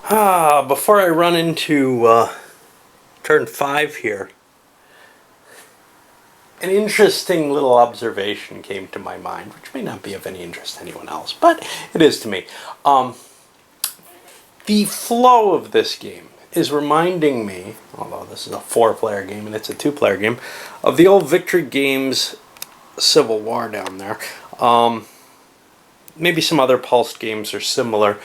Before I run into turn 5 here, an interesting little observation came to my mind, which may not be of any interest to anyone else, but it is to me. The flow of this game is reminding me, although this is a 4-player game and it's a 2-player game, of the old Victory Games Civil War down there. Maybe some other Pulsed games are similar.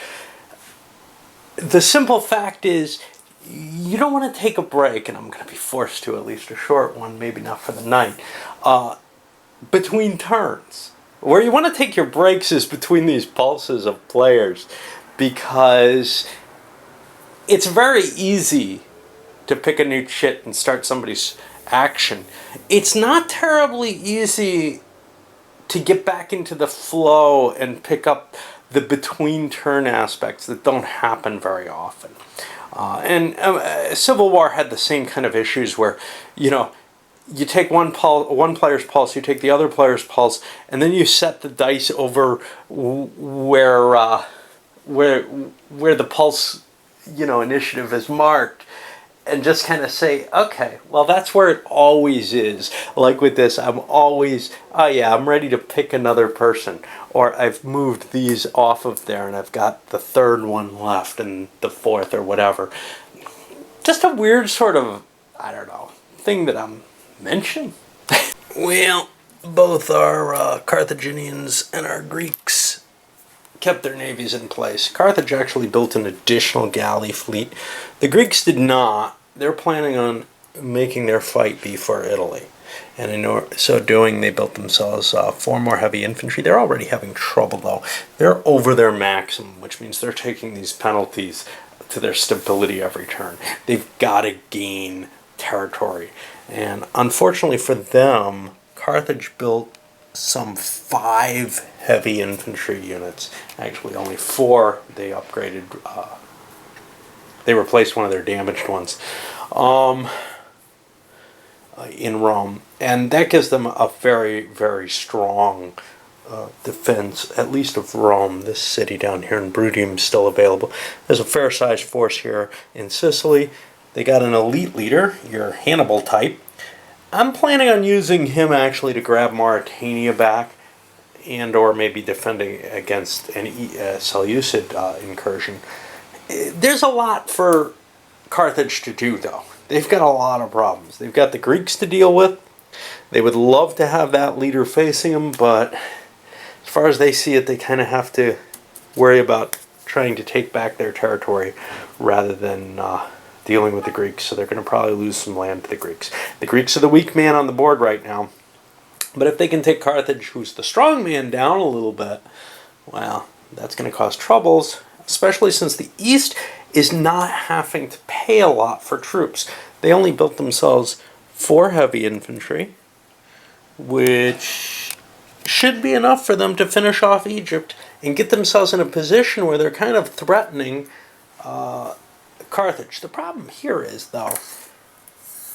The simple fact is, you don't want to take a break, and I'm going to be forced to, at least a short one, maybe not for the night, between turns. Where you want to take your breaks is between these pulses of players, because it's very easy to pick a new chit and start somebody's action. It's not terribly easy to get back into the flow and pick up the between turn aspects that don't happen very often. Civil War had the same kind of issues where, you take one player's pulse, you take the other player's pulse, and then you set the dice over where the pulse, initiative is marked, and just kind of say, okay, well, that's where it always is. Like with this, I'm always, I'm ready to pick another person. Or I've moved these off of there and I've got the third one left and the fourth or whatever. Just a weird sort of, thing that I'm mentioning. Well, both our Carthaginians and our Greeks kept their navies in place. Carthage actually built an additional galley fleet. The Greeks did not. They're planning on making their fight be for Italy. And in so doing, they built themselves 4 more heavy infantry. They're already having trouble, though. They're over their maximum, which means they're taking these penalties to their stability every turn. They've got to gain territory. And unfortunately for them, Carthage built some 5 heavy infantry units. Actually, only 4. They upgraded. They replaced one of their damaged ones in Rome, and that gives them a very, very strong defense, at least of Rome. This city down here in Bruttium is still available. There's a fair-sized force here in Sicily. They got an elite leader, your Hannibal type. I'm planning on using him actually to grab Mauritania back, and or maybe defending against an Seleucid incursion. There's a lot for Carthage to do, though. They've got a lot of problems. They've got the Greeks to deal with. They would love to have that leader facing them, but as far as they see it, they kind of have to worry about trying to take back their territory rather than dealing with the Greeks. So they're going to probably lose some land to the Greeks. The Greeks are the weak man on the board right now. But if they can take Carthage, who's the strong man, down a little bit, well, that's going to cause troubles, especially since the East is not having to pay a lot for troops. They only built themselves 4 heavy infantry, which should be enough for them to finish off Egypt and get themselves in a position where they're kind of threatening Carthage. The problem here is, though,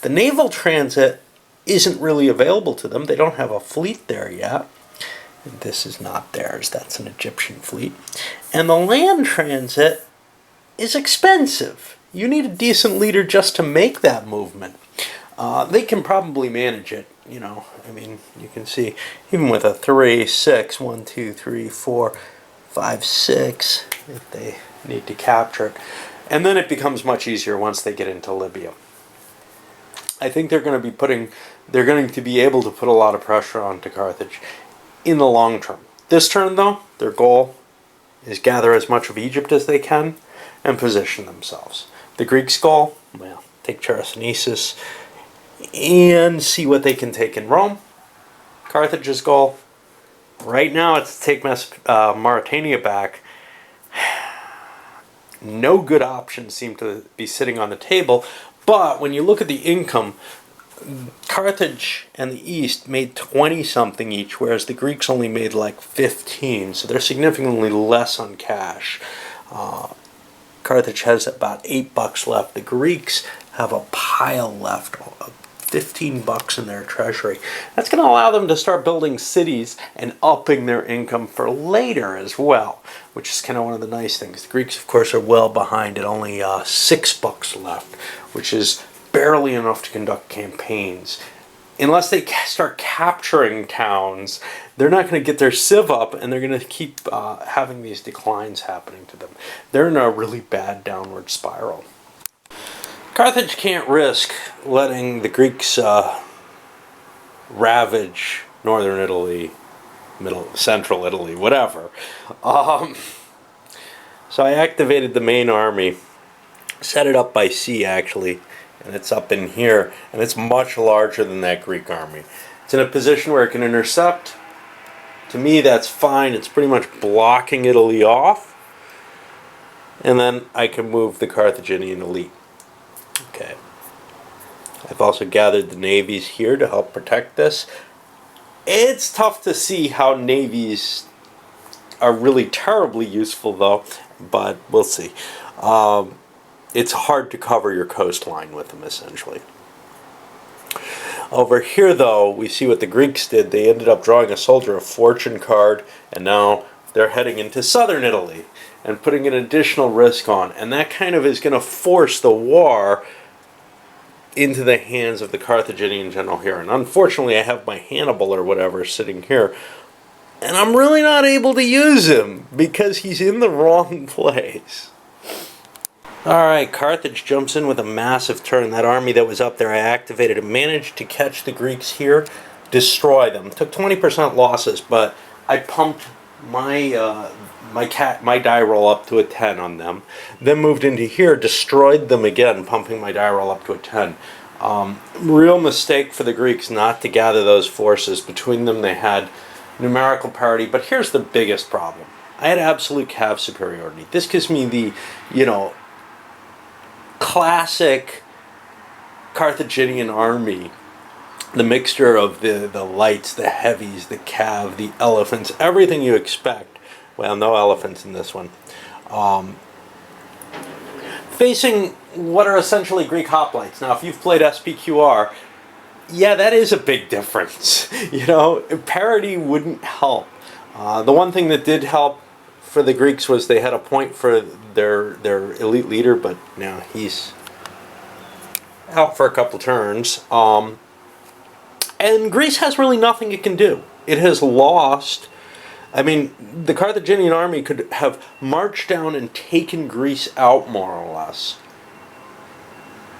the naval transit isn't really available to them. They don't have a fleet there yet. This is not theirs. That's an Egyptian fleet. And the land transit is expensive. You need a decent leader just to make that movement. They can probably manage it. You can see, even with a 3, 6, 1, 2, 3, 4, 5, 6, if they need to capture it. And then it becomes much easier once they get into Libya. I think they're going to be able to put a lot of pressure onto Carthage in the long term. This turn, though, their goal is gather as much of Egypt as they can and position themselves. The Greeks' goal, well, take Chersonese and see what they can take in Rome. Carthage's goal, right now, it's to take Mauritania back. No good options seem to be sitting on the table, but when you look at the income, Carthage and the East made 20-something each, whereas the Greeks only made like 15, so they're significantly less on cash. Carthage has about $8 left. The Greeks have a pile left, 15 bucks in their treasury. That's going to allow them to start building cities and upping their income for later as well, which is kind of one of the nice things. The Greeks, of course, are well behind at only 6 bucks left, which is barely enough to conduct campaigns. Unless they start capturing towns, they're not going to get their civ up, and they're going to keep having these declines happening to them. They're in a really bad downward spiral. Carthage can't risk letting the Greeks ravage northern Italy, central Italy, whatever. So I activated the main army, set it up by sea actually, and it's up in here, and it's much larger than that Greek army. It's in a position where it can intercept. To me, that's fine. It's pretty much blocking Italy off. And then I can move the Carthaginian elite. Okay. I've also gathered the navies here to help protect this. It's tough to see how navies are really terribly useful, though, but we'll see. It's hard to cover your coastline with them, essentially. Over here, though, we see what the Greeks did. They ended up drawing a Soldier of Fortune card, and now they're heading into southern Italy and putting an additional risk on. And that kind of is going to force the war into the hands of the Carthaginian general here. And unfortunately, I have my Hannibal or whatever sitting here, and I'm really not able to use him because he's in the wrong place. Alright, Carthage jumps in with a massive turn. That army that was up there, I activated and managed to catch the Greeks here, destroy them. Took 20% losses, but I pumped my die roll up to a 10 on them. Then moved into here, destroyed them again, pumping my die roll up to a 10. Real mistake for the Greeks not to gather those forces. Between them they had numerical parity, but here's the biggest problem. I had absolute cav superiority. This gives me the, classic Carthaginian army, the mixture of the lights, the heavies, the cav, the elephants, everything you expect. Well, no elephants in this one. Facing what are essentially Greek hoplites. Now, if you've played SPQR, yeah, that is a big difference. Parity wouldn't help. The one thing that did help for the Greeks was they had a point for their elite leader, but now he's out for a couple turns. And Greece has really nothing it can do. It has lost. I mean, the Carthaginian army could have marched down and taken Greece out, more or less.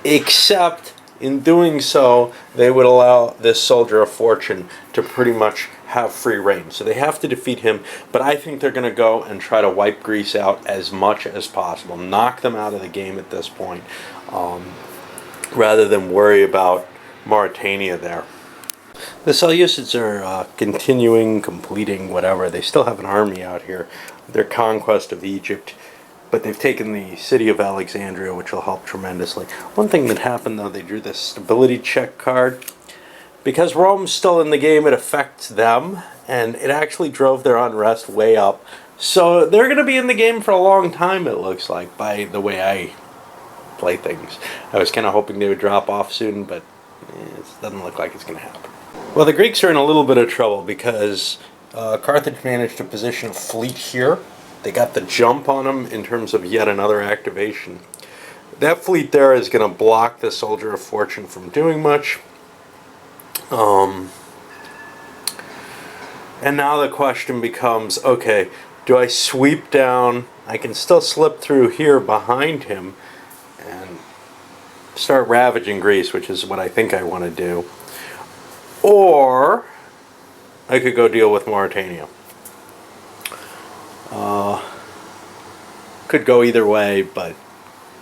Except, in doing so, they would allow this Soldier of Fortune to pretty much have free reign. So they have to defeat him, but I think they're going to go and try to wipe Greece out as much as possible. Knock them out of the game at this point, rather than worry about Mauritania there. The Seleucids are completing whatever. They still have an army out here. Their conquest of Egypt, but they've taken the city of Alexandria, which will help tremendously. One thing that happened, though, they drew this stability check card. Because Rome's still in the game, it affects them, and it actually drove their unrest way up. So they're going to be in the game for a long time, it looks like, by the way I play things. I was kind of hoping they would drop off soon, but it doesn't look like it's going to happen. Well, the Greeks are in a little bit of trouble because Carthage managed to position a fleet here. They got the jump on them in terms of yet another activation. That fleet there is going to block the Soldier of Fortune from doing much. And now the question becomes, okay, do I sweep down? I can still slip through here behind him and start ravaging Greece, which is what I think I want to do. Or I could go deal with Mauritania. Could go either way, but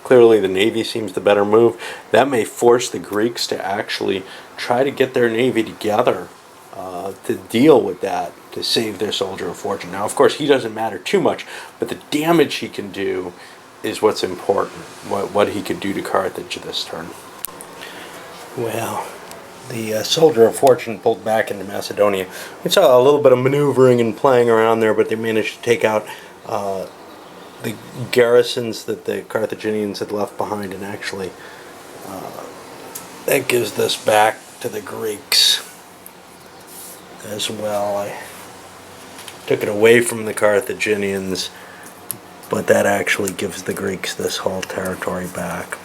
clearly the Navy seems the better move. That may force the Greeks to actually try to get their Navy together to deal with that, to save their Soldier of Fortune. Now, of course, he doesn't matter too much, but the damage he can do is what's important, what he could do to Carthage this turn. Well, the Soldier of Fortune pulled back into Macedonia. We saw a little bit of maneuvering and playing around there, but they managed to take out the garrisons that the Carthaginians had left behind and actually that gives this back to the Greeks as well. I took it away from the Carthaginians, but that actually gives the Greeks this whole territory back,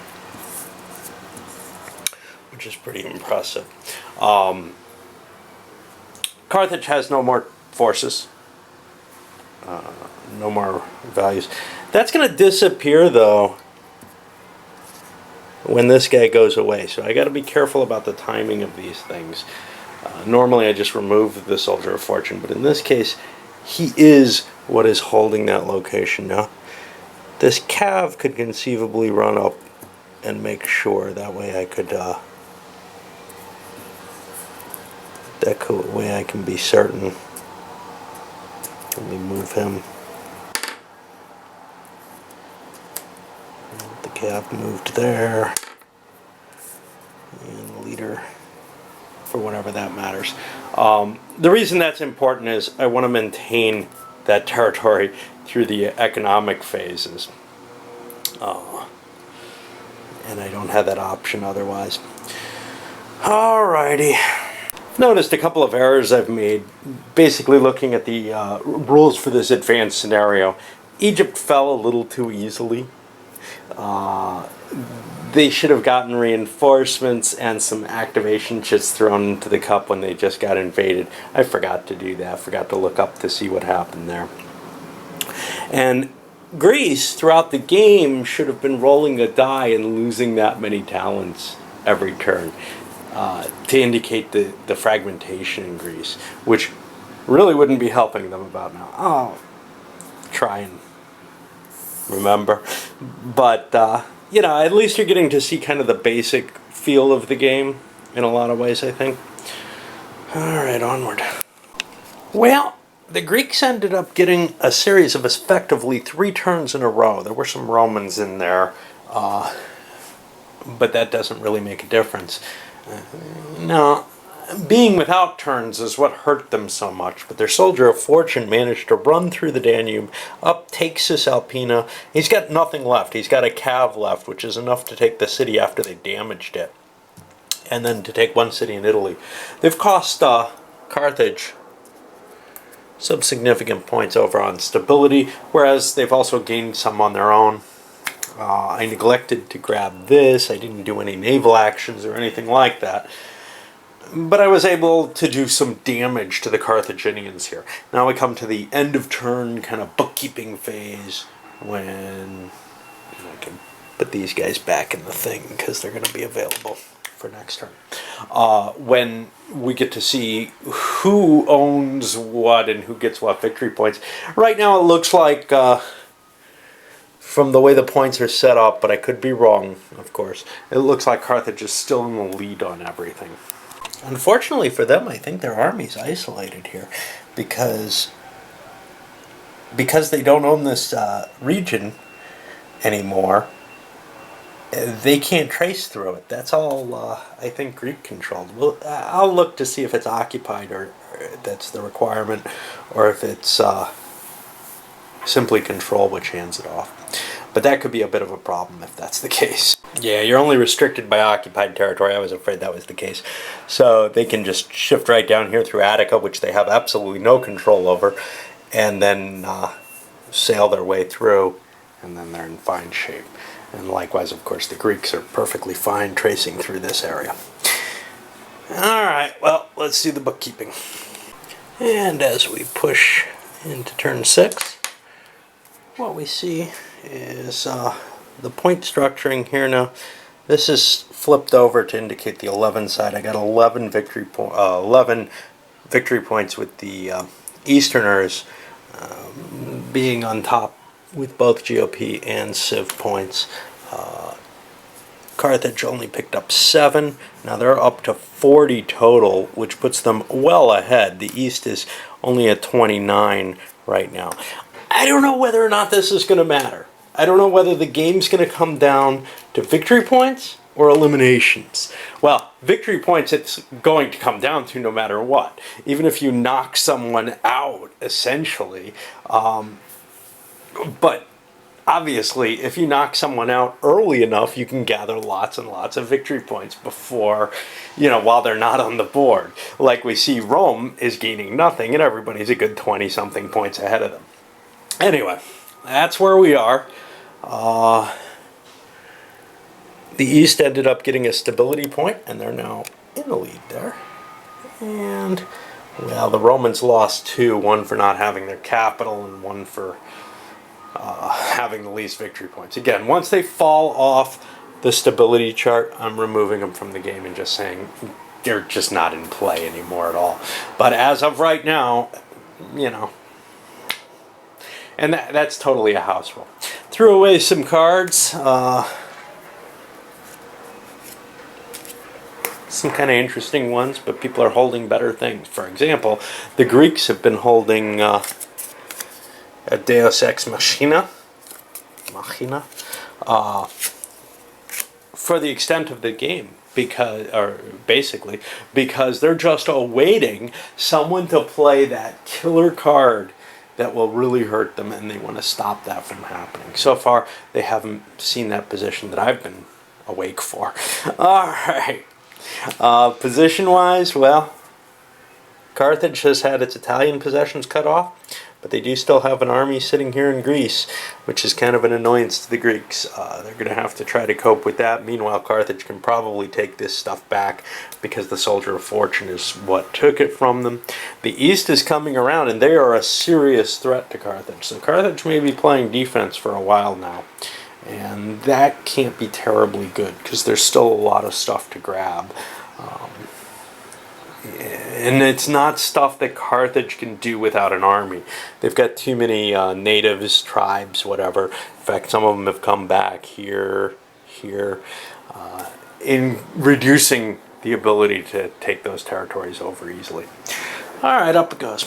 which is pretty impressive. Carthage has no more forces, no more values. That's going to disappear, though, when this guy goes away. So I got to be careful about the timing of these things. Normally I just remove the Soldier of Fortune, but in this case, he is what is holding that location. Now, this cav could conceivably run up and make sure. That way I could, way I can be certain. Let me move him. The cav moved there. And the leader, for whatever that matters. The reason that's important is I want to maintain that territory through the economic phases. And I don't have that option otherwise. Alrighty. Noticed a couple of errors I've made, basically looking at the rules for this advanced scenario. Egypt fell a little too easily. They should have gotten reinforcements and some activation chits thrown into the cup when they just got invaded. I forgot to do that. Forgot to look up to see what happened there. And Greece, throughout the game, should have been rolling a die and losing that many talents every turn to indicate the fragmentation in Greece, which really wouldn't be helping them about now. Oh, try and remember. But, you know, at least you're getting to see kind of the basic feel of the game in a lot of ways, I think. Alright, onward. Well, the Greeks ended up getting a series of effectively 3 turns in a row. There were some Romans in there, but that doesn't really make a difference. No, being without turns is what hurt them so much, but their Soldier of Fortune managed to run through the Danube, up takes Cisalpina. He's got nothing left. He's got a cav left, which is enough to take the city after they damaged it, and then to take one city in Italy. They've cost Carthage some significant points over on stability, whereas they've also gained some on their own. I neglected to grab this. I didn't do any naval actions or anything like that. But I was able to do some damage to the Carthaginians here. Now we come to the end of turn kind of bookkeeping phase when I can put these guys back in the thing because they're going to be available for next turn. When we get to see who owns what and who gets what victory points. Right now it looks like, from the way the points are set up, but I could be wrong, of course, it looks like Carthage is still in the lead on everything. Unfortunately for them, I think their army's isolated here because they don't own this region anymore. They can't trace through it. That's all, I think, Greek controlled. Well, I'll look to see if it's occupied or that's the requirement, or if it's simply control, which hands it off. But that could be a bit of a problem if that's the case. Yeah, you're only restricted by occupied territory. I was afraid that was the case. So they can just shift right down here through Attica, which they have absolutely no control over, and then sail their way through, and then they're in fine shape. And likewise, of course, the Greeks are perfectly fine tracing through this area. Alright, well, let's do the bookkeeping. And as we push into turn 6, what we see is the point structuring here. Now, this is flipped over to indicate the 11 side. I got 11 victory points with the Easterners being on top with both GOP and Civ points. Carthage only picked up 7. Now they're up to 40 total, which puts them well ahead. The East is only at 29 right now. I don't know whether or not this is going to matter. I don't know whether the game's going to come down to victory points or eliminations. Well, victory points it's going to come down to no matter what. Even if you knock someone out, essentially. But obviously, if you knock someone out early enough, you can gather lots and lots of victory points before, while they're not on the board. Like we see Rome is gaining nothing and everybody's a good 20-something points ahead of them. Anyway, that's where we are. The East ended up getting a stability point, and they're now in the lead there. And, well, the Romans lost 2, one for not having their capital and one for having the least victory points. Again, once they fall off the stability chart, I'm removing them from the game and just saying they're just not in play anymore at all. But as of right now, and that's totally a house rule. Threw away some cards. Some kind of interesting ones, but people are holding better things. For example, the Greeks have been holding a Deus Ex Machina, for the extent of the game, because they're just awaiting someone to play that killer card that will really hurt them, and they want to stop that from happening. So far, they haven't seen that position that I've been awake for. All right. Position-wise, well, Carthage has had its Italian possessions cut off, but they do still have an army sitting here in Greece, which is kind of an annoyance to the Greeks. They're going to have to try to cope with that. Meanwhile, Carthage can probably take this stuff back because the Soldier of Fortune is what took it from them. The East is coming around, and they are a serious threat to Carthage. So Carthage may be playing defense for a while now. And that can't be terribly good because there's still a lot of stuff to grab. And it's not stuff that Carthage can do without an army. They've got too many natives, tribes, whatever. In fact, some of them have come back here, in reducing the ability to take those territories over easily. All right, up it goes.